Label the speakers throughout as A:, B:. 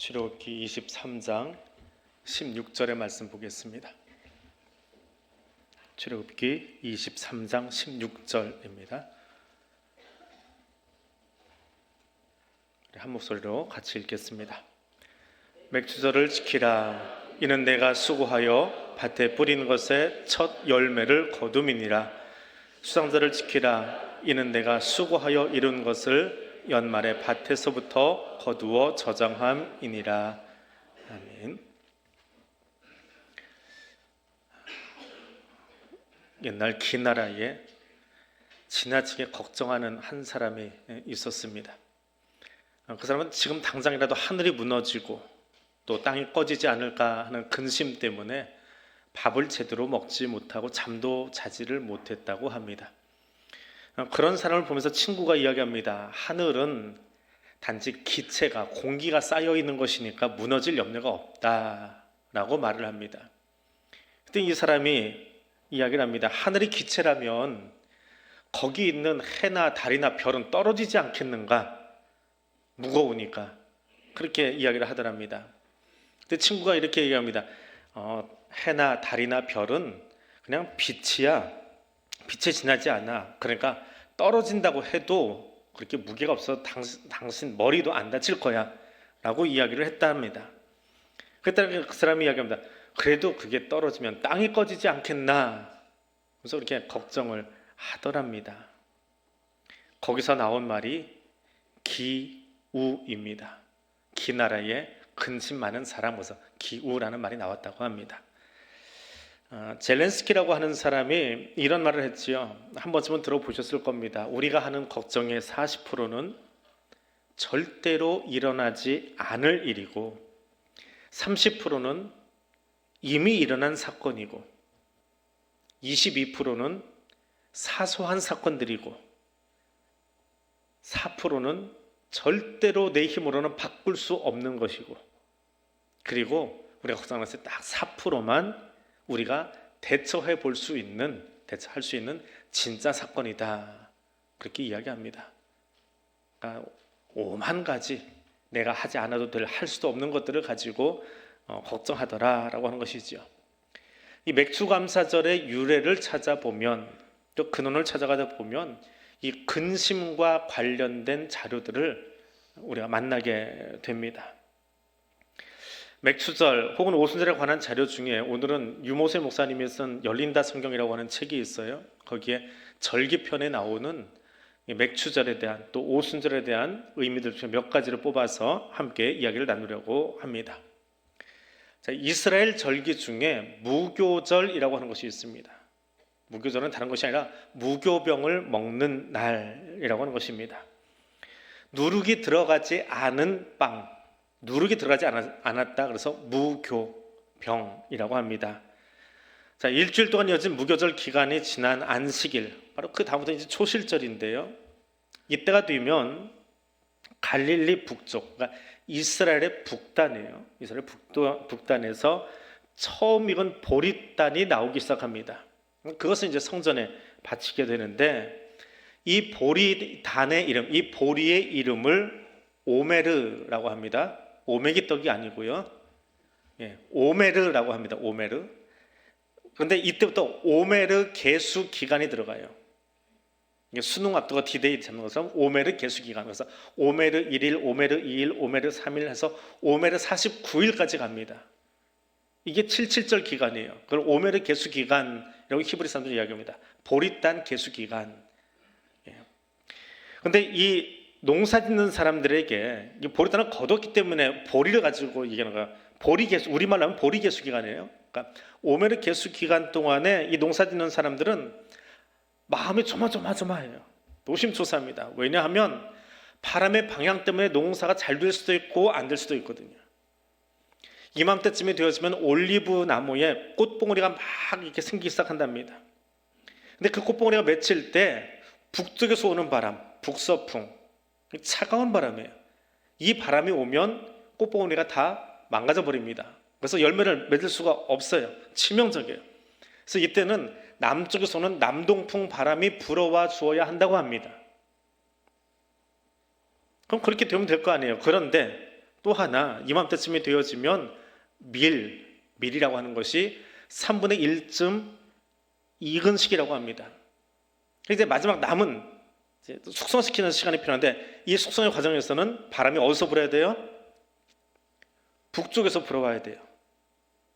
A: 출애굽기 23장 16절의 말씀 보겠습니다. 출애굽기 23장 16절입니다. 한 목소리로 같이 읽겠습니다. 맥추절을 지키라. 이는 내가 수고하여 밭에 뿌리는 것의 첫 열매를 거둠이니라. 수상절을 지키라. 이는 내가 수고하여 이룬 것을 연말에 밭에서부터 거두어 저장함이니라. 아멘. 옛날 긴 나라에 지나치게 걱정하는 한 사람이 있었습니다. 그 사람은 지금 당장이라도 하늘이 무너지고 또 땅이 꺼지지 않을까 하는 근심 때문에 밥을 제대로 먹지 못하고 잠도 자지를 못했다고 합니다. 그런 사람을 보면서 친구가 이야기합니다. 하늘은 단지 기체가, 공기가 쌓여 있는 것이니까 무너질 염려가 없다라고 말을 합니다. 그때 이 사람이 이야기를 합니다. 하늘이 기체라면 거기 있는 해나 달이나 별은 떨어지지 않겠는가? 무거우니까. 그렇게 이야기를 하더랍니다. 근데 친구가 이렇게 얘기합니다. 해나 달이나 별은 그냥 빛이야. 빛에 지나지 않아. 그러니까 떨어진다고 해도 그렇게 무게가 없어 당신 머리도 안 다칠 거야 라고 이야기를 했답니다. 그때 그 사람이 이야기합니다. 그래도 그게 떨어지면 땅이 꺼지지 않겠나. 그래서 그렇게 걱정을 하더랍니다. 거기서 나온 말이 기우입니다. 기나라에 근심 많은 사람, 그래서 기우라는 말이 나왔다고 합니다. 젤렌스키라고 하는 사람이 이런 말을 했지요. 한 번쯤은 들어보셨을 겁니다. 우리가 하는 걱정의 40%는 절대로 일어나지 않을 일이고 30%는 이미 일어난 사건이고 22%는 사소한 사건들이고 4%는 절대로 내 힘으로는 바꿀 수 없는 것이고 그리고 우리가 걱정할 때 딱 4%만 우리가 대처할 수 있는 진짜 사건이다. 그렇게 이야기합니다. 그러니까 오만 가지 내가 하지 않아도 할 수도 없는 것들을 가지고 걱정하더라라고 하는 것이지요. 이 맥추감사절의 유래를 찾아보면 또 근원을 찾아가다 보면 이 근심과 관련된 자료들을 우리가 만나게 됩니다. 맥추절 혹은 오순절에 관한 자료 중에 오늘은 유모세 목사님이 쓴 열린다 성경이라고 하는 책이 있어요. 거기에 절기편에 나오는 맥추절에 대한 또 오순절에 대한 의미들 중에 몇 가지를 뽑아서 함께 이야기를 나누려고 합니다. 자, 이스라엘 절기 중에 무교절이라고 하는 것이 있습니다. 무교절은 다른 것이 아니라 무교병을 먹는 날이라고 하는 것입니다. 누룩이 들어가지 않은 빵, 누룩이 들어가지 않았다. 그래서 무교병이라고 합니다. 자, 일주일 동안 이어진 무교절 기간이 지난 안식일, 바로 그 다음부터 이제 초실절인데요. 이때가 되면 갈릴리 북쪽, 그러니까 이스라엘의 북단이에요. 이스라엘 북단에서 처음 익은 보릿단이 나오기 시작합니다. 그것은 이제 성전에 바치게 되는데 이 보리단의 이름, 이 보리의 이름을 오메르라고 합니다. 오메기 떡이 아니고요. 오메르라고 합니다. 오메르. 그런데 이때부터 오메르 개수 기간이 들어가요. 수능 앞두고 디데이 잡는 것처럼 오메르 개수 기간. 그래서 오메르 1일, 오메르 2일, 오메르 3일 해서 오메르 49일까지 갑니다. 이게 77절 기간이에요. 그걸 오메르 개수 기간이라고 히브리 사람들이 이야기합니다. 보릿단 개수 기간. 그런데 이 농사 짓는 사람들에게 보리단을 거뒀기 때문에 보리를 가지고 얘기하는 거야. 보리 개수, 우리말로 하면 보리 개수 기간이에요. 그러니까 오메르 개수 기간 동안에 이 농사 짓는 사람들은 마음이 조마조마해요. 노심초사합니다. 왜냐하면 바람의 방향 때문에 농사가 잘 될 수도 있고 안 될 수도 있거든요. 이맘때쯤이 되어지면 올리브 나무에 꽃봉오리가 막 이렇게 생기기 시작한답니다. 근데 그 꽃봉오리가 맺힐 때 북쪽에서 오는 바람, 북서풍, 차가운 바람이에요. 이 바람이 오면 꽃봉오리가 다 망가져 버립니다. 그래서 열매를 맺을 수가 없어요. 치명적이에요. 그래서 이때는 남쪽에서 오는 남동풍 바람이 불어와 주어야 한다고 합니다. 그럼 그렇게 되면 될 거 아니에요. 그런데 또 하나 이맘때쯤이 되어지면 밀이라고 하는 것이 3분의 1쯤 익은 시기라고 합니다. 이제 마지막 남은 이제 숙성시키는 시간이 필요한데 이 숙성의 과정에서는 바람이 어디서 불어야 돼요? 북쪽에서 불어와야 돼요.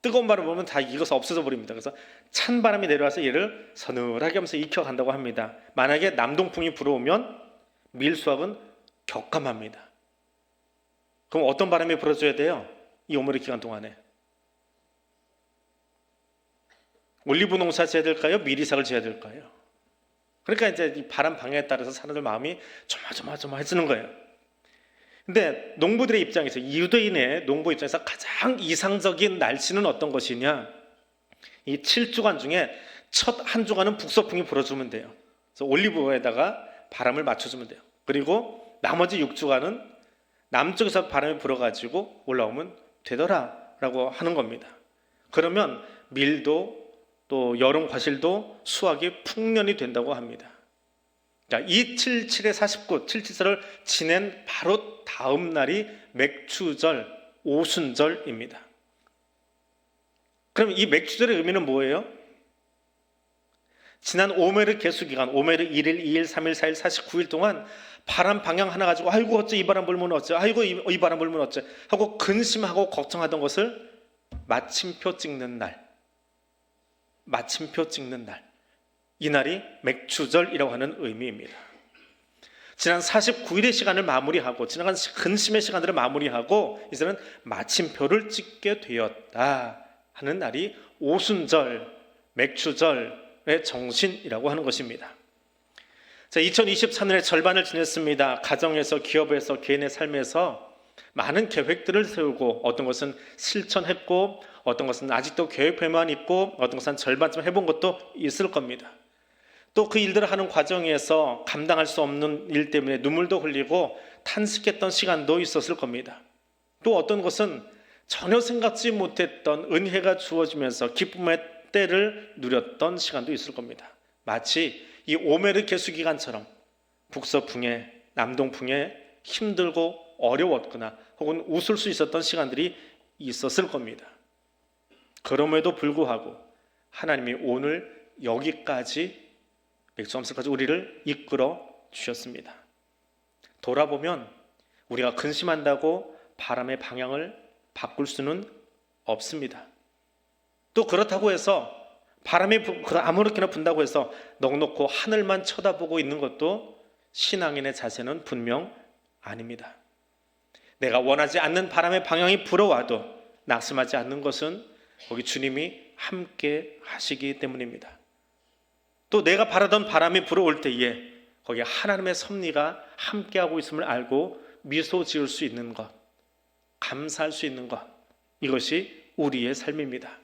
A: 뜨거운 바람 불면 다 익어서 없어져 버립니다. 그래서 찬 바람이 내려와서 얘를 서늘하게 하면서 익혀간다고 합니다. 만약에 남동풍이 불어오면 밀 수확은 격감합니다. 그럼 어떤 바람이 불어줘야 돼요? 이 오므리 기간 동안에 올리브 농사 지어야 될까요? 밀 이삭을 지어야 될까요? 그러니까 이제 이 바람 방향에 따라서 사람들 마음이 조마조마해지는 거예요. 근데 농부들의 입장에서, 유대인의 농부 입장에서 가장 이상적인 날씨는 어떤 것이냐? 이 7주간 중에 첫 한 주간은 북서풍이 불어주면 돼요. 그래서 올리브에다가 바람을 맞춰주면 돼요. 그리고 나머지 6주간은 남쪽에서 바람이 불어가지고 올라오면 되더라라고 하는 겁니다. 그러면 밀도 또 여름 과실도 수확이 풍년이 된다고 합니다. 이 77에 49, 77절을 지낸 바로 다음 날이 맥추절, 오순절입니다. 그럼 이 맥추절의 의미는 뭐예요? 지난 오메르 개수 기간, 오메르 1일, 2일, 3일, 4일, 49일 동안 바람 방향 하나 가지고 아이고 어째 이 바람 불면 어째, 아이고 이 바람 불면 어째 하고 근심하고 걱정하던 것을 마침표 찍는 날, 이 날이 맥추절이라고 하는 의미입니다. 지난 49일의 시간을 마무리하고 지나간 근심의 시간들을 마무리하고 이제는 마침표를 찍게 되었다 하는 날이 오순절, 맥추절의 정신이라고 하는 것입니다. 자, 2023년의 절반을 지냈습니다. 가정에서, 기업에서, 개인의 삶에서 많은 계획들을 세우고 어떤 것은 실천했고 어떤 것은 아직도 계획표만 있고 어떤 것은 절반쯤 해본 것도 있을 겁니다. 또 그 일들을 하는 과정에서 감당할 수 없는 일 때문에 눈물도 흘리고 탄식했던 시간도 있었을 겁니다. 또 어떤 것은 전혀 생각지 못했던 은혜가 주어지면서 기쁨의 때를 누렸던 시간도 있을 겁니다. 마치 이 오메르 개수 기간처럼 북서풍에 남동풍에 힘들고 어려웠거나 혹은 웃을 수 있었던 시간들이 있었을 겁니다. 그럼에도 불구하고 하나님이 오늘 여기까지 맥주함스까지 우리를 이끌어 주셨습니다. 돌아보면 우리가 근심한다고 바람의 방향을 바꿀 수는 없습니다. 또 그렇다고 해서 바람이 아무렇게나 분다고 해서 넉넉고 하늘만 쳐다보고 있는 것도 신앙인의 자세는 분명 아닙니다. 내가 원하지 않는 바람의 방향이 불어와도 낙심하지 않는 것은 거기 주님이 함께 하시기 때문입니다. 또 내가 바라던 바람이 불어올 때에 거기에 하나님의 섭리가 함께하고 있음을 알고 미소 지을 수 있는 것, 감사할 수 있는 것, 이것이 우리의 삶입니다.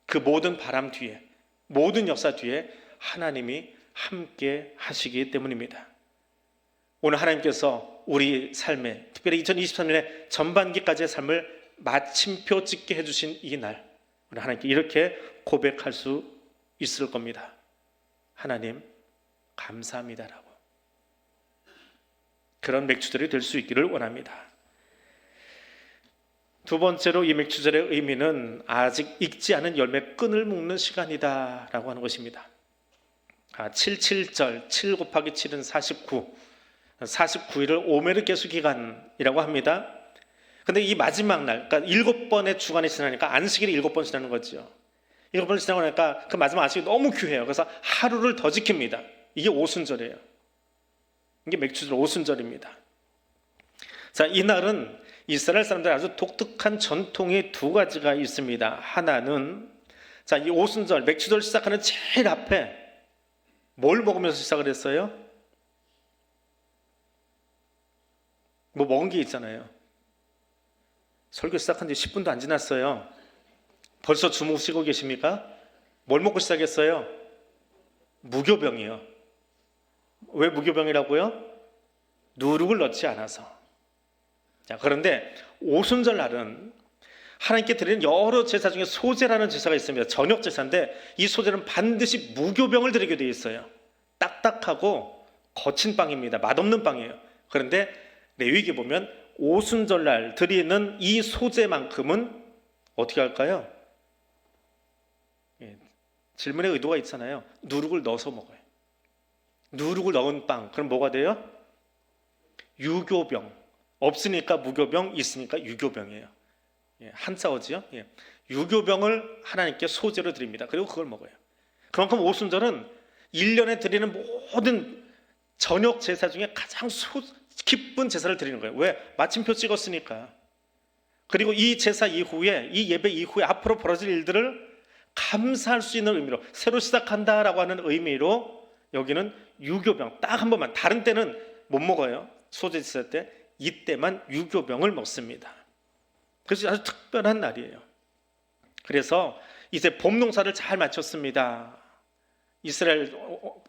A: 그 모든 바람 뒤에, 모든 역사 뒤에 하나님이 함께 하시기 때문입니다. 오늘 하나님께서 우리 삶에, 특별히 2023년의 전반기까지의 삶을 마침표 찍게 해주신 이 날, 우리 하나님께 이렇게 고백할 수 있을 겁니다. 하나님 감사합니다라고. 그런 맥주절이 될 수 있기를 원합니다. 두 번째로 이 맥주절의 의미는 아직 익지 않은 열매 끈을 묶는 시간이다라고 하는 것입니다. 77절, 7 곱하기 7은 49, 49일을 오메르 개수 기간이라고 합니다. 근데 이 마지막 날, 그러니까 7번의 주간이 지나니까 안식일이 7번 지나는 거죠. 7번 지나고 나니까 그 마지막 안식일이 너무 귀해요. 그래서 하루를 더 지킵니다. 이게 오순절이에요. 이게 맥주절 오순절입니다. 자, 이날은 이스라엘 사람들의 아주 독특한 전통이 두 가지가 있습니다. 하나는, 자, 이 오순절, 맥주절 시작하는 제일 앞에 뭘 먹으면서 시작을 했어요? 뭐 먹은 게 있잖아요. 설교 시작한 지 10분도 안 지났어요. 벌써 주무시고 계십니까? 뭘 먹고 시작했어요? 무교병이요. 왜 무교병이라고요? 누룩을 넣지 않아서. 자, 그런데 오순절 날은 하나님께 드리는 여러 제사 중에 소제라는 제사가 있습니다. 저녁 제사인데 이 소제는 반드시 무교병을 드리게 되어 있어요. 딱딱하고 거친 빵입니다. 맛없는 빵이에요. 그런데 레위기 보면 오순절날 드리는 이 소제만큼은 어떻게 할까요? 예, 질문의 의도가 있잖아요. 누룩을 넣어서 먹어요. 누룩을 넣은 빵, 그럼 뭐가 돼요? 유교병. 없으니까 무교병, 있으니까 유교병이에요. 예, 한자어지요. 예. 유교병을 하나님께 소제로 드립니다. 그리고 그걸 먹어요. 그만큼 오순절은 1년에 드리는 모든 저녁 제사 중에 가장 기쁜 제사를 드리는 거예요. 왜? 마침표 찍었으니까. 그리고 이 제사 이후에, 이 예배 이후에 앞으로 벌어질 일들을 감사할 수 있는 의미로, 새로 시작한다라고 하는 의미로 여기는 유교병 딱 한 번만, 다른 때는 못 먹어요. 소제 제사 때 이때만 유교병을 먹습니다. 그래서 아주 특별한 날이에요. 그래서 이제 봄 농사를 잘 마쳤습니다. 이스라엘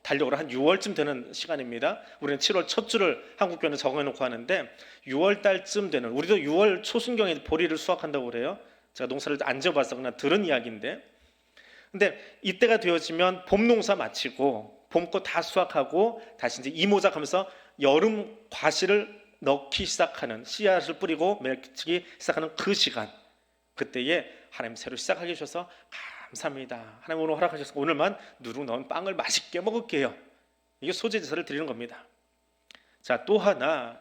A: 달력으로 한 6월쯤 되는 시간입니다. 우리는 7월 첫 주를 한국교회는 정해놓고 하는데 6월 달쯤 되는, 우리도 6월 초순경에 보리를 수확한다고 그래요. 제가 농사를 안 지어봐서 그냥 들은 이야기인데, 근데 이때가 되어지면 봄 농사 마치고 봄꽃 다 수확하고 다시 이제 이모작 하면서 여름 과실을 넣기 시작하는, 씨앗을 뿌리고 맺기 시작하는 그 시간, 그때에 하나님 새로 시작하게 해주셔서 감사합니다. 하나님 오늘 허락하셔서 오늘만 누룩 넣은 빵을 맛있게 먹을게요. 이게 소제 제사를 드리는 겁니다. 자, 또 하나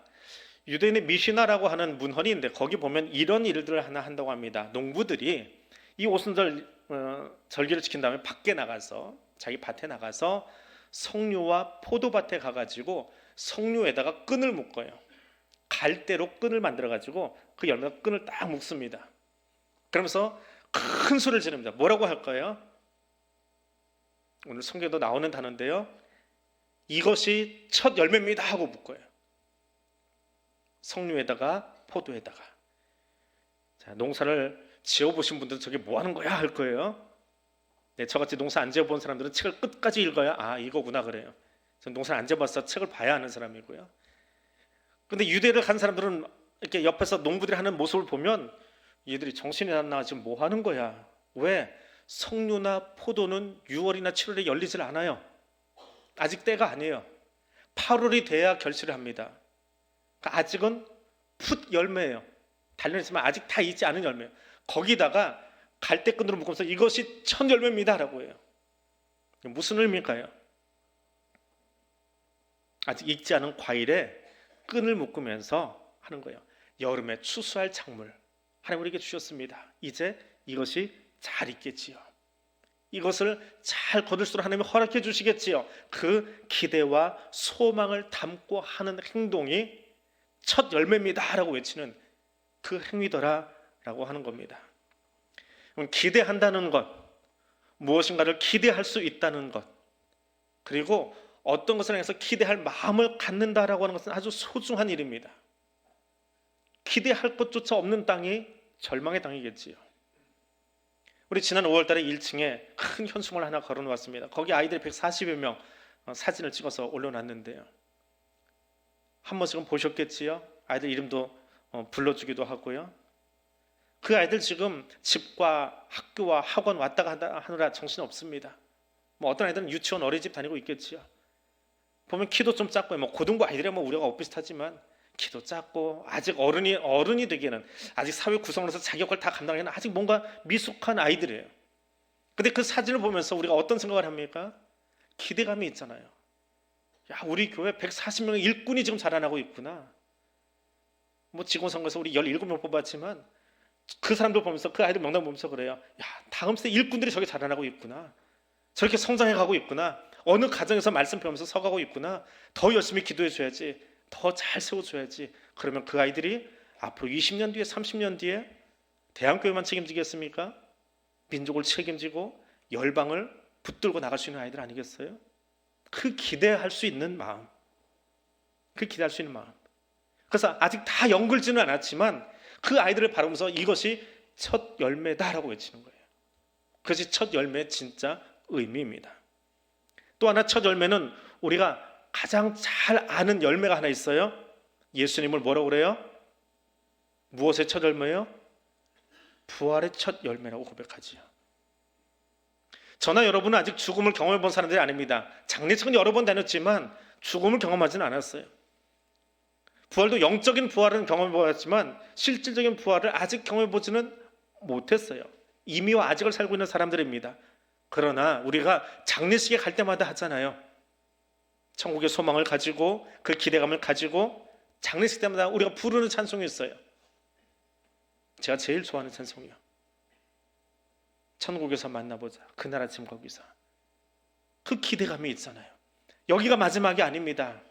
A: 유대인의 미시나라고 하는 문헌이 있는데 거기 보면 이런 일들을 하나 한다고 합니다. 농부들이 이 오순절 절기를 지킨 다음에 밖에 나가서, 자기 밭에 나가서 석류와 포도밭에 가가지고 석류에다가 끈을 묶어요. 갈대로 끈을 만들어가지고 그 열매가 끈을 딱 묶습니다. 그러면서 큰 소리를 지릅니다. 뭐라고 할까요? 오늘 성경에도 나오는 단어인데요. 이것이 첫 열매입니다 하고 묶어요. 석류에다가 포도에다가. 자, 농사를 지어보신 분들은 저게 뭐 하는 거야 할 거예요. 네, 저같이 농사 안 지어본 사람들은 책을 끝까지 읽어야 아 이거구나 그래요. 전 농사를 안 지어봐서 책을 봐야 하는 사람이고요. 근데 유대를 간 사람들은 이렇게 옆에서 농부들이 하는 모습을 보면 얘들이 정신이 났나, 지금 뭐 하는 거야. 왜? 석류나 포도는 6월이나 7월에 열리질 않아요. 아직 때가 아니에요. 8월이 돼야 결실을 합니다. 그러니까 아직은 풋 열매예요. 달려있지만 아직 다 익지 않은 열매예요. 거기다가 갈대끈으로 묶으면서 이것이 첫 열매입니다 라고 해요. 무슨 의미일까요? 아직 익지 않은 과일에 끈을 묶으면서 하는 거예요. 여름에 추수할 작물 하나님 우리에게 주셨습니다. 이제 이것이 잘 익겠지요. 이것을 잘 거둘수록 하나님이 허락해 주시겠지요. 그 기대와 소망을 담고 하는 행동이 첫 열매입니다 라고 외치는 그 행위더라 라고 하는 겁니다. 기대한다는 것, 무엇인가를 기대할 수 있다는 것, 그리고 어떤 것을 향해서 기대할 마음을 갖는다라고 하는 것은 아주 소중한 일입니다. 기대할 것조차 없는 땅이 절망의 땅이겠지요. 우리 지난 5월 달에 1층에 큰 현수막을 하나 걸어놓았습니다. 거기 아이들이 140여 명 사진을 찍어서 올려놨는데요. 한 번씩은 보셨겠지요. 아이들 이름도 불러주기도 하고요. 그 아이들 지금 집과 학교와 학원 왔다 갔다 하느라 정신 없습니다. 뭐 어떤 아이들은 유치원 어린이집 다니고 있겠지요. 보면 키도 좀 작고, 뭐 고등부 아이들이야 뭐 우리가 엇비슷하지만 키도 작고 아직 어른이 되기에는, 아직 사회 구성으로서 자기 역할을 다 감당하기에는 아직 뭔가 미숙한 아이들이에요. 근데 그 사진을 보면서 우리가 어떤 생각을 합니까? 기대감이 있잖아요. 야, 우리 교회 140명의 일꾼이 지금 자라나고 있구나. 뭐 직원선거에서 우리 17명 뽑았지만 그 사람들 보면서, 그 아이들 명단 보면서 그래요. 야, 다음 세대 일꾼들이 저기 자라나고 있구나. 저렇게 성장해 가고 있구나. 어느 가정에서 말씀 배우면서 서가고 있구나. 더 열심히 기도해 줘야지. 더 잘 세워줘야지. 그러면 그 아이들이 앞으로 20년 뒤에, 30년 뒤에 대한교회만 책임지겠습니까? 민족을 책임지고 열방을 붙들고 나갈 수 있는 아이들 아니겠어요? 그 기대할 수 있는 마음, 그 기대할 수 있는 마음. 그래서 아직 다 연글지는 않았지만 그 아이들을 바라보면서 이것이 첫 열매다라고 외치는 거예요. 그것이 첫 열매의 진짜 의미입니다. 또 하나 첫 열매는 우리가 가장 잘 아는 열매가 하나 있어요. 예수님을 뭐라고 그래요? 무엇의 첫 열매예요? 부활의 첫 열매라고 고백하지요. 저나 여러분은 아직 죽음을 경험해 본 사람들이 아닙니다. 장례식은 여러 번 다녔지만 죽음을 경험하지는 않았어요. 부활도 영적인 부활은 경험해 보았지만 실질적인 부활을 아직 경험해 보지는 못했어요. 이미와 아직을 살고 있는 사람들입니다. 그러나 우리가 장례식에 갈 때마다 하잖아요. 천국의 소망을 가지고 그 기대감을 가지고 장례식 때마다 우리가 부르는 찬송이 있어요. 제가 제일 좋아하는 찬송이요. 천국에서 만나보자. 그날 아침 거기서. 그 기대감이 있잖아요. 여기가 마지막이 아닙니다.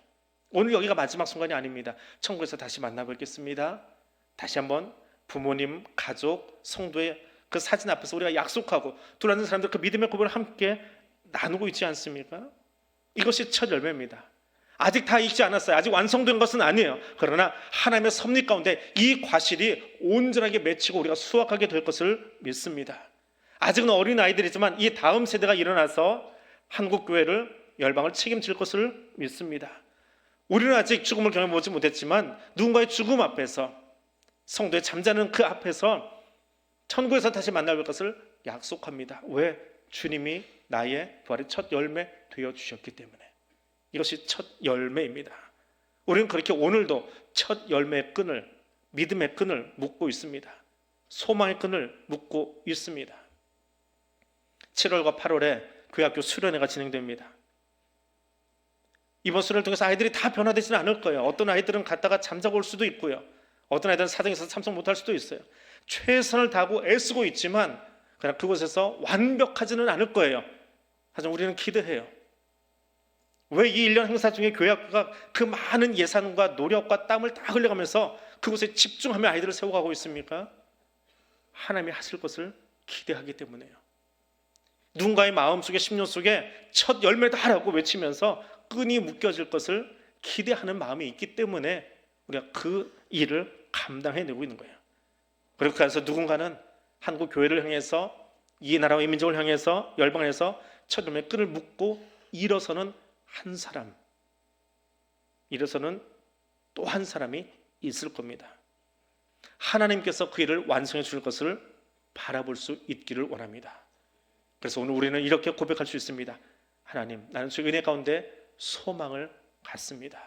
A: 오늘 여기가 마지막 순간이 아닙니다. 천국에서 다시 만나뵙겠습니다. 다시 한번 부모님, 가족, 성도의 그 사진 앞에서 우리가 약속하고 둘러앉은 사람들 그 믿음의 고백을 함께 나누고 있지 않습니까? 이것이 첫 열매입니다. 아직 다 익지 않았어요. 아직 완성된 것은 아니에요. 그러나 하나님의 섭리 가운데 이 과실이 온전하게 맺히고 우리가 수확하게 될 것을 믿습니다. 아직은 어린 아이들이지만 이 다음 세대가 일어나서 한국교회를 열방을 책임질 것을 믿습니다. 우리는 아직 죽음을 경험해보지 못했지만 누군가의 죽음 앞에서 성도의 잠자는 그 앞에서 천국에서 다시 만날 것을 약속합니다. 왜? 주님이 나의 부활의 첫 열매 되어 주셨기 때문에. 이것이 첫 열매입니다. 우리는 그렇게 오늘도 첫 열매의 끈을, 믿음의 끈을 묶고 있습니다. 소망의 끈을 묶고 있습니다. 7월과 8월에 교회학교 수련회가 진행됩니다. 이번 수련을 통해서 아이들이 다 변화되지는 않을 거예요. 어떤 아이들은 갔다가 잠자고 올 수도 있고요. 어떤 아이들은 사정에서 참석 못할 수도 있어요. 최선을 다하고 애쓰고 있지만 그냥 그곳에서 완벽하지는 않을 거예요. 하지만 우리는 기대해요. 왜 이 1년 행사 중에 교회학교가 그 많은 예산과 노력과 땀을 다 흘려가면서 그곳에 집중하며 아이들을 세워가고 있습니까? 하나님이 하실 것을 기대하기 때문에요. 누군가의 마음속에 심령 속에 첫 열매다라고 외치면서 끈이 묶여질 것을 기대하는 마음이 있기 때문에 우리가 그 일을 감당해내고 있는 거예요. 그리고 그래서 누군가는 한국 교회를 향해서 이 나라와 이 민족을 향해서 열방에서 첫 열매 끈을 묶고 일어서는 한 사람, 일어서는 또 한 사람이 있을 겁니다. 하나님께서 그 일을 완성해 줄 것을 바라볼 수 있기를 원합니다. 그래서 오늘 우리는 이렇게 고백할 수 있습니다. 하나님, 나는 주의 은혜 가운데 소망을 갖습니다.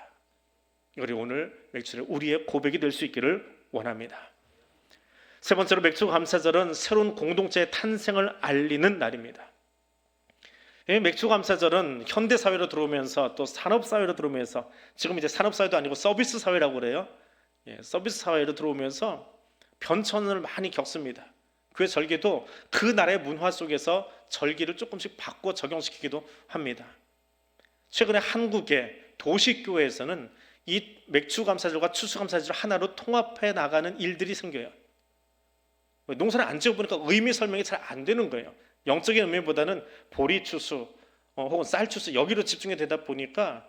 A: 이것이 오늘 맥주의 우리의 고백이 될 수 있기를 원합니다. 세 번째로 맥주 감사절은 새로운 공동체의 탄생을 알리는 날입니다. 맥주 감사절은 현대 사회로 들어오면서 또 산업 사회로 들어오면서 지금 이제 산업 사회도 아니고 서비스 사회라고 그래요. 서비스 사회로 들어오면서 변천을 많이 겪습니다. 교회 절기도 그 나라의 문화 속에서 절기를 조금씩 바꿔 적용시키기도 합니다. 최근에 한국의 도시교회에서는 이 맥주감사절과 추수감사절을 하나로 통합해 나가는 일들이 생겨요. 농사를 안 지어보니까 의미 설명이 잘 안 되는 거예요. 영적인 의미보다는 보리 추수 혹은 쌀 추수 여기로 집중이 되다 보니까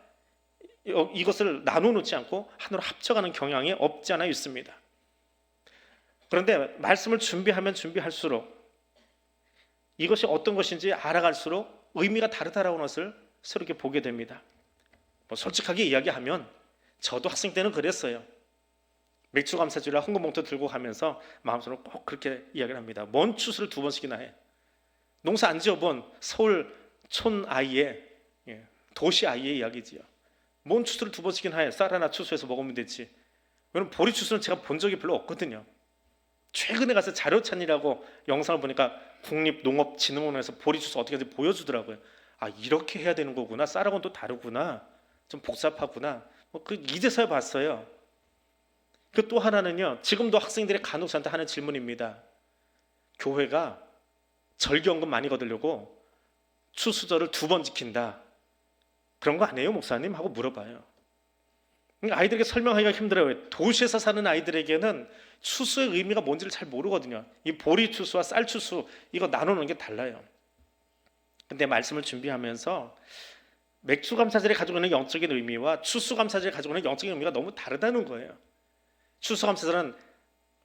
A: 이것을 나눠놓지 않고 하나로 합쳐가는 경향이 없지 않아 있습니다. 그런데 말씀을 준비하면 준비할수록 이것이 어떤 것인지 알아갈수록 의미가 다르다라는 것을 새롭게 보게 됩니다. 솔직하게 이야기하면 저도 학생 때는 그랬어요. 맥주감사주일에 헌금봉투 들고 가면서 마음속으로 꼭 그렇게 이야기를 합니다. 뭔 추수를 2번씩이나 해. 농사 안 지어본 서울 촌 아이의 도시 아이의 이야기지요. 뭔 추수를 2번씩이나 해. 쌀 하나 추수해서 먹으면 되지. 왜냐면 보리 추수는 제가 본 적이 별로 없거든요. 최근에 가서 자료찬이라고 영상을 보니까 국립농업진흥원에서 보리 추수 어떻게 하는지 보여주더라고요. 아, 이렇게 해야 되는 거구나. 쌀하고는 또 다르구나. 좀 복잡하구나. 이제서야 봤어요. 그 또 하나는요. 지금도 학생들이 간혹 저한테 하는 질문입니다. 교회가 절기헌금 많이 거두려고 추수절을 2번 지킨다. 그런 거 아니에요, 목사님? 하고 물어봐요. 아이들에게 설명하기가 힘들어요. 도시에서 사는 아이들에게는 추수의 의미가 뭔지를 잘 모르거든요. 이 보리 추수와 쌀 추수 이거 나누는 게 달라요. 근데 말씀을 준비하면서 맥주 감사절이 가지고 있는 영적인 의미와 추수 감사절이 가지고 있는 영적인 의미가 너무 다르다는 거예요. 추수 감사절은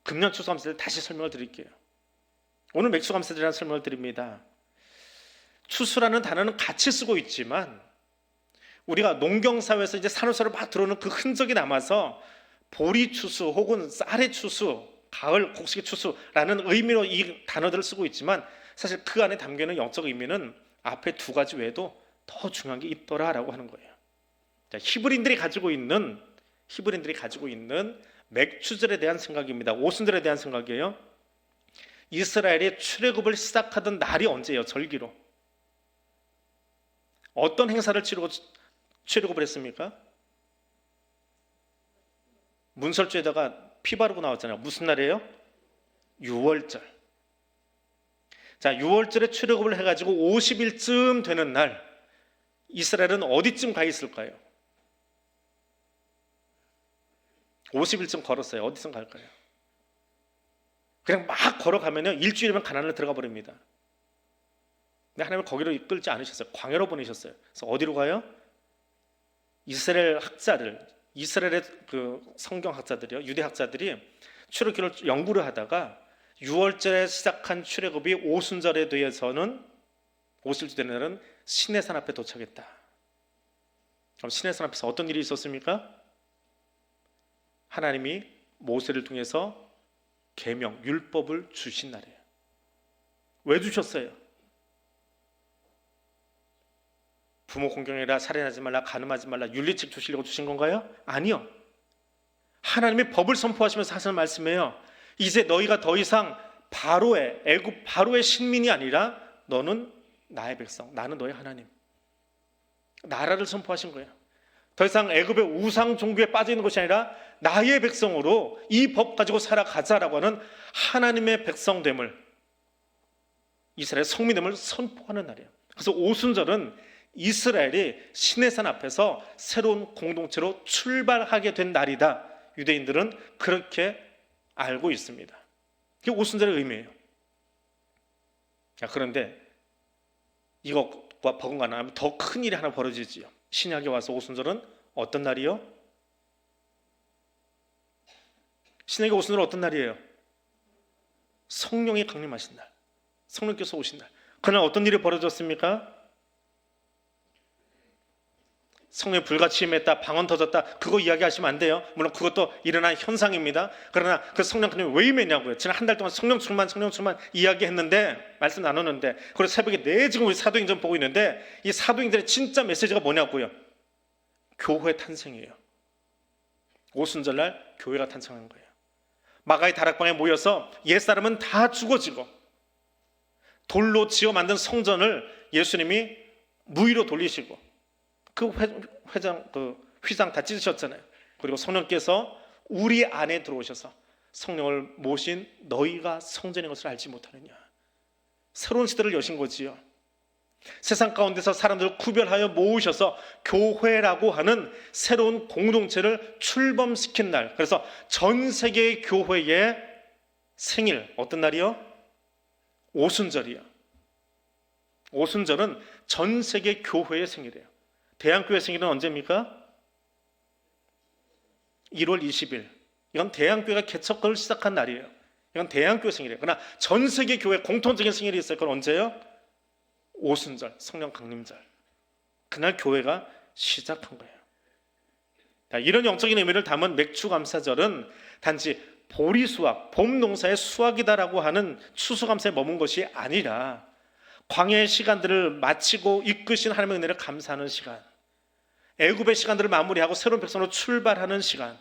A: 금년 추수 감사절 다시 설명을 드릴게요. 오늘 맥주 감사절이라는 설명을 드립니다. 추수라는 단어는 같이 쓰고 있지만 우리가 농경사회에서 이제 산업사회로 막 들어오는 그 흔적이 남아서 보리 추수 혹은 쌀의 추수, 가을 곡식의 추수라는 의미로 이 단어들을 쓰고 있지만 사실 그 안에 담겨있는 영적 의미는 앞에 2가지 외에도 더 중요한 게 있더라라고 하는 거예요. 자, 히브리인들이 가지고 있는 히브리인들이 가지고 있는 맥추절에 대한 생각입니다. 오순절에 대한 생각이에요. 이스라엘이 출애굽을 시작하던 날이 언제예요? 절기로. 어떤 행사를 치르고 출애굽을 했습니까? 문설주에다가 피 바르고 나왔잖아요. 무슨 날이에요? 유월절. 자, 유월절에 출애굽을 해가지고 50일쯤 되는 날 이스라엘은 어디쯤 가 있을까요? 50일쯤 걸었어요. 어디쯤 갈까요? 그냥 막 걸어가면요, 일주일이면 가나안을 들어가 버립니다. 근데 하나님은 거기로 이끌지 않으셨어요. 광야로 보내셨어요. 그래서 어디로 가요? 이스라엘 학자들, 이스라엘의 그 성경 학자들이요, 유대 학자들이 출애굽기를 연구를 하다가 6월절에 시작한 출애굽이 오순절에 대해서는 50일 되는 날은 시내산 앞에 도착했다. 그럼 시내산 앞에서 어떤 일이 있었습니까? 하나님이 모세를 통해서 계명, 율법을 주신 날이에요. 왜 주셨어요? 부모 공경해라, 살인하지 말라, 간음하지 말라, 윤리책 주시려고 주신 건가요? 아니요. 하나님이 법을 선포하시면서 하시는 말씀이에요. 이제 너희가 더 이상 바로의 애굽 바로의 신민이 아니라 너는 나의 백성, 나는 너의 하나님. 나라를 선포하신 거예요. 더 이상 애굽의 우상 종교에 빠져 있는 것이 아니라 나의 백성으로 이 법 가지고 살아가자라고 하는 하나님의 백성됨을, 이스라엘 성민됨을 선포하는 날이에요. 그래서 오순절은 이스라엘이 시내산 앞에서 새로운 공동체로 출발하게 된 날이다. 유대인들은 그렇게 알고 있습니다. 그게 오순절의 의미예요. 그런데 이것과 버금가는 더 큰 일이 하나 벌어지지요. 신약에 와서 오순절은 어떤 날이요? 신약의 오순절은 어떤 날이에요? 성령이 강림하신 날, 성령께서 오신 날. 그날 어떤 일이 벌어졌습니까? 성령이 불같이 임했다, 방언 터졌다, 그거 이야기하시면 안 돼요. 물론 그것도 일어난 현상입니다. 그러나 그 성령 강림이 왜 임했냐고요. 지난 한 달 동안 성령 충만 이야기했는데, 말씀 나눴는데, 그리고 새벽에 지금 우리 사도행전 보고 있는데, 이 사도행전의 진짜 메시지가 뭐냐고요. 교회 탄생이에요. 오순절날 교회가 탄생한 거예요. 마가의 다락방에 모여서 옛사람은 다 죽어지고 돌로 지어 만든 성전을 예수님이 무위로 돌리시고 그 휘장 다 찢으셨잖아요. 그리고 성령께서 우리 안에 들어오셔서 성령을 모신 너희가 성전인 것을 알지 못하느냐. 새로운 시대를 여신 거지요. 세상 가운데서 사람들을 구별하여 모으셔서 교회라고 하는 새로운 공동체를 출범시킨 날. 그래서 전 세계의 교회의 생일, 어떤 날이요? 오순절이요. 오순절은 전 세계 교회의 생일이에요. 대한교회 생일은 언제입니까? 1월 20일. 이건 대한교회가 개척을 시작한 날이에요. 이건 대한교회 생일이에요. 그러나 전 세계 교회 공통적인 생일이 있어요. 그건 언제요? 오순절, 성령 강림절. 그날 교회가 시작한 거예요. 이런 영적인 의미를 담은 맥추감사절은 단지 보리수확, 봄 농사의 수확이다라고 하는 추수감사에 머문 것이 아니라 광야의 시간들을 마치고 이끄신 하나님의 은혜를 감사하는 시간, 애굽의 시간들을 마무리하고 새로운 백성으로 출발하는 시간,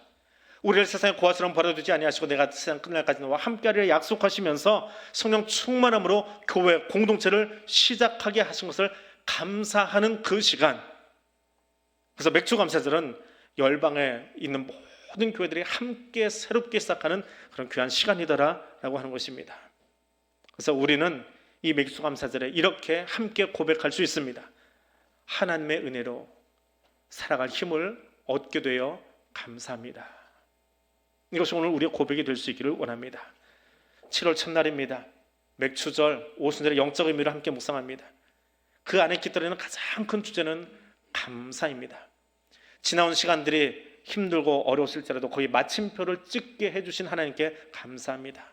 A: 우리를 세상의 고아처럼 버려두지 아니하시고 내가 세상 끝날까지 너와 함께하리라 약속하시면서 성령 충만함으로 교회 공동체를 시작하게 하신 것을 감사하는 그 시간. 그래서 맥주감사절은 열방에 있는 모든 교회들이 함께 새롭게 시작하는 그런 귀한 시간이더라라고 하는 것입니다. 그래서 우리는 이 맥주감사절에 이렇게 함께 고백할 수 있습니다. 하나님의 은혜로 살아갈 힘을 얻게 되어 감사합니다. 이것이 오늘 우리의 고백이 될 수 있기를 원합니다. 7월 첫날입니다. 맥추절, 오순절의 영적 의미를 함께 묵상합니다. 그 안에 깃들이는 가장 큰 주제는 감사입니다. 지나온 시간들이 힘들고 어려웠을지라도 거의 마침표를 찍게 해주신 하나님께 감사합니다.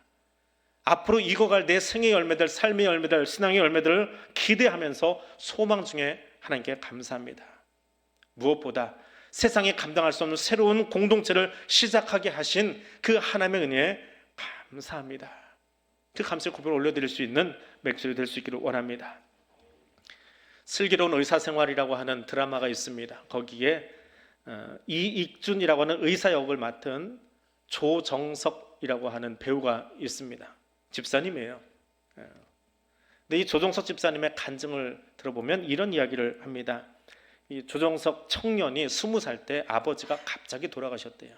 A: 앞으로 익어갈 내 생의 열매들, 삶의 열매들, 신앙의 열매들을 기대하면서 소망 중에 하나님께 감사합니다. 무엇보다 세상에 감당할 수 없는 새로운 공동체를 시작하게 하신 그 하나님의 은혜에 감사합니다. 그 감사의 고백을 올려드릴 수 있는 맥주가 될 수 있기를 원합니다. 슬기로운 의사생활이라고 하는 드라마가 있습니다. 거기에 이익준이라고 하는 의사 역을 맡은 조정석이라고 하는 배우가 있습니다. 집사님이에요. 근데 이 조정석 집사님의 간증을 들어보면 이런 이야기를 합니다. 이 조정석 청년이 20살 때 아버지가 갑자기 돌아가셨대요.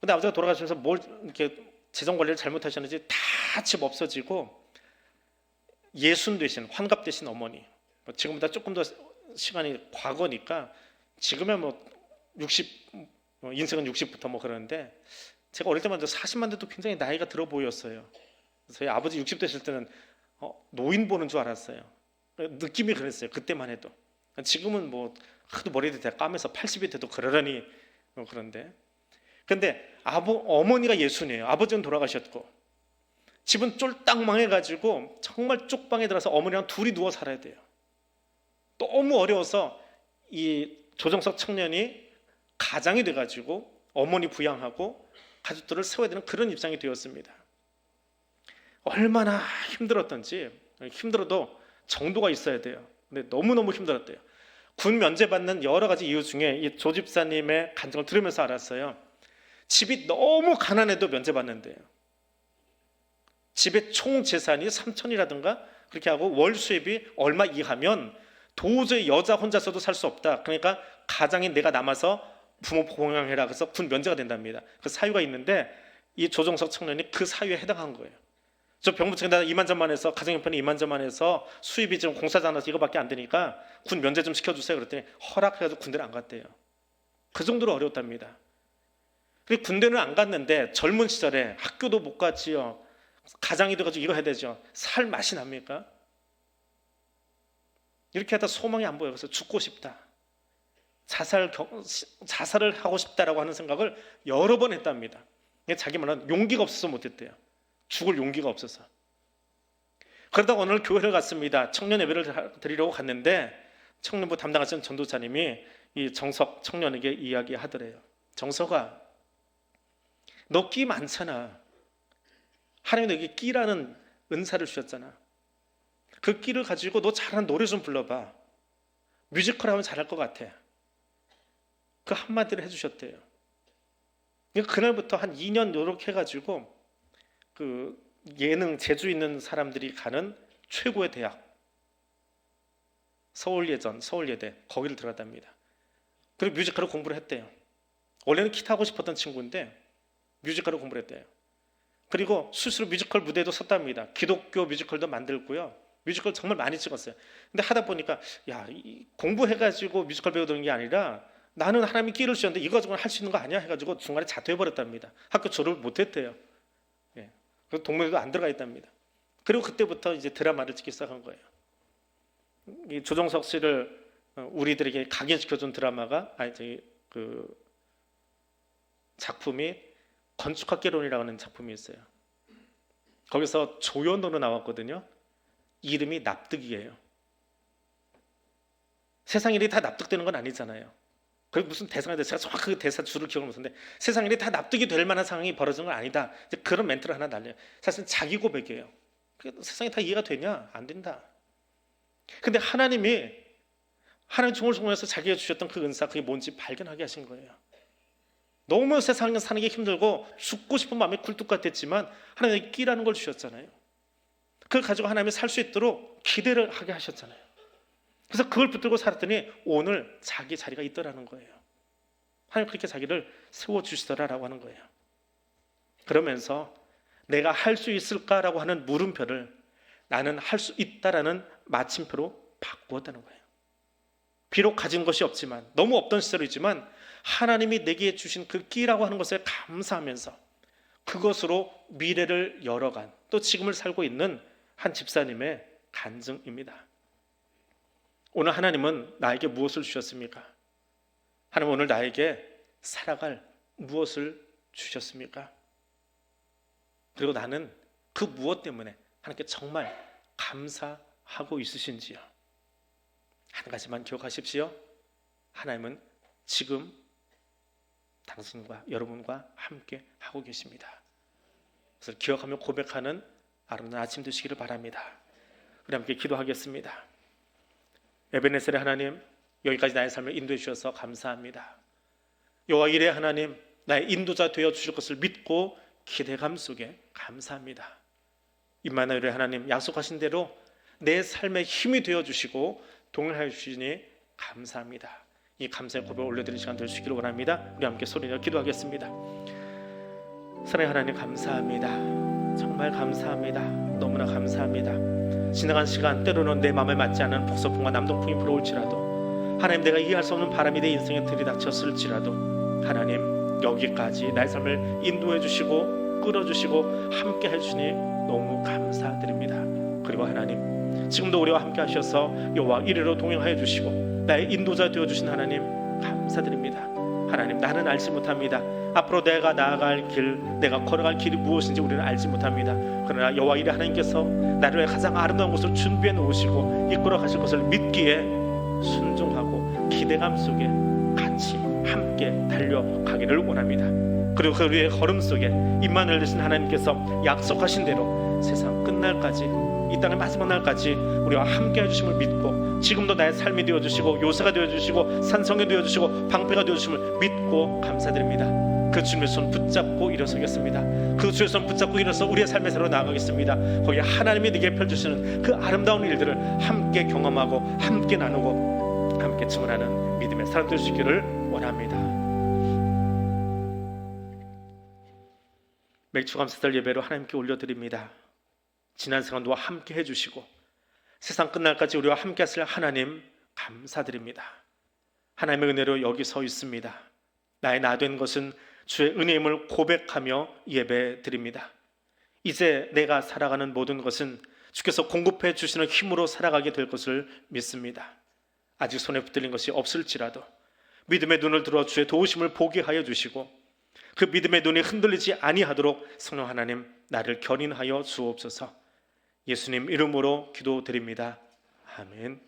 A: 근데 아버지가 돌아가시면서 뭘 이렇게 재정 관리를 잘못하셨는지 다 집 없어지고 예순 되신, 환갑 되신 어머니, 지금보다 조금 더 시간이 과거니까 지금은 뭐 60, 인생은 60부터 뭐 그러는데, 제가 어릴 때만 해도 40만 돼도 굉장히 나이가 들어 보였어요. 저희 아버지 60 되실 때는 노인 보는 줄 알았어요. 느낌이 그랬어요. 그때만 해도. 지금은 뭐 하도 머리도 다 까매서 80이 돼도 그러려니 그런데, 근데 어머니가 예순이에요. 아버지는 돌아가셨고 집은 쫄딱 망해가지고 정말 쪽방에 들어서 어머니랑 둘이 누워 살아야 돼요. 너무 어려워서 이 조정석 청년이 가장이 돼가지고 어머니 부양하고 가족들을 세워야 되는 그런 입장이 되었습니다. 얼마나 힘들었던지, 힘들어도 정도가 있어야 돼요. 근데 너무너무 힘들었대요. 군 면제받는 여러 가지 이유 중에 이 조 집사님의 간증을 들으면서 알았어요. 집이 너무 가난해도 면제받는데요. 집의 총 재산이 3천이라든가 그렇게 하고 월 수입이 얼마 이하면 도저히 여자 혼자서도 살 수 없다. 그러니까 가장인 내가 남아서 부모 봉양해라. 그래서 군 면제가 된답니다. 그 사유가 있는데 이 조정석 청년이 그 사유에 해당한 거예요. 저 병무청에다 이만저만해서 가정형편이 이만저만해서 수입이 지금 공사장에서 이거밖에 안 되니까 군 면제 좀 시켜주세요. 그랬더니 허락해가지고 군대를 안 갔대요. 그 정도로 어려웠답니다. 그리고 군대는 안 갔는데 젊은 시절에 학교도 못 갔지요. 가장이 돼가지고 이거 해야 되죠. 살 맛이 납니까? 이렇게 하다 소망이 안 보여. 그래서 죽고 싶다, 자살을 하고 싶다라고 하는 생각을 여러 번 했답니다. 자기 말은 용기가 없어서 못했대요. 죽을 용기가 없어서. 그러다가 오늘 교회를 갔습니다. 청년 예배를 드리려고 갔는데 청년부 담당하시는 전도사님이 이 정석 청년에게 이야기하더래요. 정석아, 너 끼 많잖아. 하나님이 너에게 끼라는 은사를 주셨잖아. 그 끼를 가지고 너 잘하는 노래 좀 불러봐. 뮤지컬 하면 잘할 것 같아. 그 한마디를 해주셨대요. 그날부터 한 2년 노력해 가지고 그 예능 재주 있는 사람들이 가는 최고의 대학, 서울예전, 서울예대, 거기를 들어갔답니다. 그리고 뮤지컬을 공부를 했대요. 원래는 기타 하고 싶었던 친구인데 뮤지컬을 공부를 했대요. 그리고 스스로 뮤지컬 무대에도 섰답니다. 기독교 뮤지컬도 만들고요. 뮤지컬 정말 많이 찍었어요. 근데 하다 보니까 공부해가지고 뮤지컬 배우는 게 아니라 나는 하나님이 끼를 주셨는데 이거 가지고는 할 수 있는 거 아니야 해가지고 중간에 자퇴해버렸답니다. 학교 졸업을 못했대요. 그래서 동문회도 안 들어가 있답니다. 그리고 그때부터 이제 드라마를 찍기 시작한 거예요. 이 조정석 씨를 우리들에게 각인시켜준 드라마가 그 작품이 건축학개론이라고 하는 작품이 있어요. 거기서 조연으로 나왔거든요. 이름이 납득이에요. 세상 일이 다 납득되는 건 아니잖아요. 그게 무슨 대사가 돼서 제가 정확하게 대사 줄을 기억을 못하는데 세상 일이 다 납득이 될 만한 상황이 벌어진 건 아니다. 이제 그런 멘트를 하나 날려요. 사실 자기 고백이에요. 세상이 다 이해가 되냐? 안 된다. 근데 하나님 종을 통해서 자기가 주셨던 그 은사, 그게 뭔지 발견하게 하신 거예요. 너무 세상에 사는 게 힘들고 죽고 싶은 마음이 굴뚝 같았지만 하나님이 끼라는 걸 주셨잖아요. 그걸 가지고 하나님이 살 수 있도록 기대를 하게 하셨잖아요. 그래서 그걸 붙들고 살았더니 오늘 자기 자리가 있더라는 거예요. 하나님 그렇게 자기를 세워주시더라라고 하는 거예요. 그러면서 내가 할 수 있을까라고 하는 물음표를 나는 할 수 있다라는 마침표로 바꾸었다는 거예요. 비록 가진 것이 없지만, 너무 없던 시절이지만 하나님이 내게 주신 그 끼라고 하는 것에 감사하면서 그것으로 미래를 열어간, 또 지금을 살고 있는 한 집사님의 간증입니다. 오늘 하나님은 나에게 무엇을 주셨습니까? 하나님 오늘 나에게 살아갈 무엇을 주셨습니까? 그리고 나는 그 무엇 때문에 하나님께 정말 감사하고 있으신지요? 한 가지만 기억하십시오. 하나님은 지금 당신과 여러분과 함께 하고 계십니다. 그래서 기억하며 고백하는 아름다운 아침 되시기를 바랍니다. 우리 함께 기도하겠습니다. 에베네셀의 하나님, 여기까지 나의 삶을 인도해 주셔서 감사합니다. 여호와 이레 하나님, 나의 인도자 되어 주실 것을 믿고 기대감 속에 감사합니다. 임마누엘의 하나님, 약속하신 대로 내 삶의 힘이 되어 주시고 동행하여 주시니 감사합니다. 이 감사의 고백을 올려드리는 시간 될 수 있기를 원합니다. 우리 함께 소리내어 기도하겠습니다. 사랑의 하나님, 감사합니다. 정말 감사합니다. 너무나 감사합니다. 지나간 시간, 때로는 내 마음에 맞지 않는 북서풍과 남동풍이 불어올지라도, 하나님, 내가 이해할 수 없는 바람이 내 인생에 들이닥쳤을지라도, 하나님, 여기까지 나의 삶을 인도해 주시고 끌어주시고 함께 해주시니 너무 감사드립니다. 그리고 하나님, 지금도 우리와 함께 하셔서 여호와 이레로 동행하여 주시고 나의 인도자 되어주신 하나님, 감사드립니다. 하나님, 나는 알지 못합니다. 앞으로 내가 나아갈 길, 내가 걸어갈 길이 무엇인지 우리는 알지 못합니다. 그러나 여호와 이레 하나님께서 나를 위해 가장 아름다운 곳을 준비해 놓으시고 이끌어 가실 것을 믿기에 순종하고 기대감 속에 같이 함께 달려가기를 원합니다. 그리고 그 우리의 걸음 속에 임마누엘 되신 하나님께서 약속하신 대로 세상 끝날까지, 이 땅의 마지막 날까지 우리와 함께 해주심을 믿고, 지금도 나의 삶이 되어주시고 요새가 되어주시고 산성이 되어주시고 방패가 되어주심을 믿고 감사드립니다. 그 주님의 손 붙잡고 일어서겠습니다. 그 주의 손 붙잡고 일어서 우리의 삶의 새로 나아가겠습니다. 거기에 하나님이 네게 펼쳐주시는 그 아름다운 일들을 함께 경험하고 함께 나누고 함께 증언하는 믿음의 사람 될 수 있기를 원합니다. 맥주감사절 예배로 하나님께 올려드립니다. 지난 시간도 함께 해주시고 세상 끝날까지 우리와 함께 하실 하나님, 감사드립니다. 하나님의 은혜로 여기 서 있습니다. 나의 나 된 것은 주의 은혜임을 고백하며 예배 드립니다. 이제 내가 살아가는 모든 것은 주께서 공급해 주시는 힘으로 살아가게 될 것을 믿습니다. 아직 손에 붙들린 것이 없을지라도 믿음의 눈을 들어 주의 도우심을 보게 하여 주시고 그 믿음의 눈이 흔들리지 아니하도록 성령 하나님, 나를 견인하여 주옵소서. 예수님 이름으로 기도드립니다. 아멘.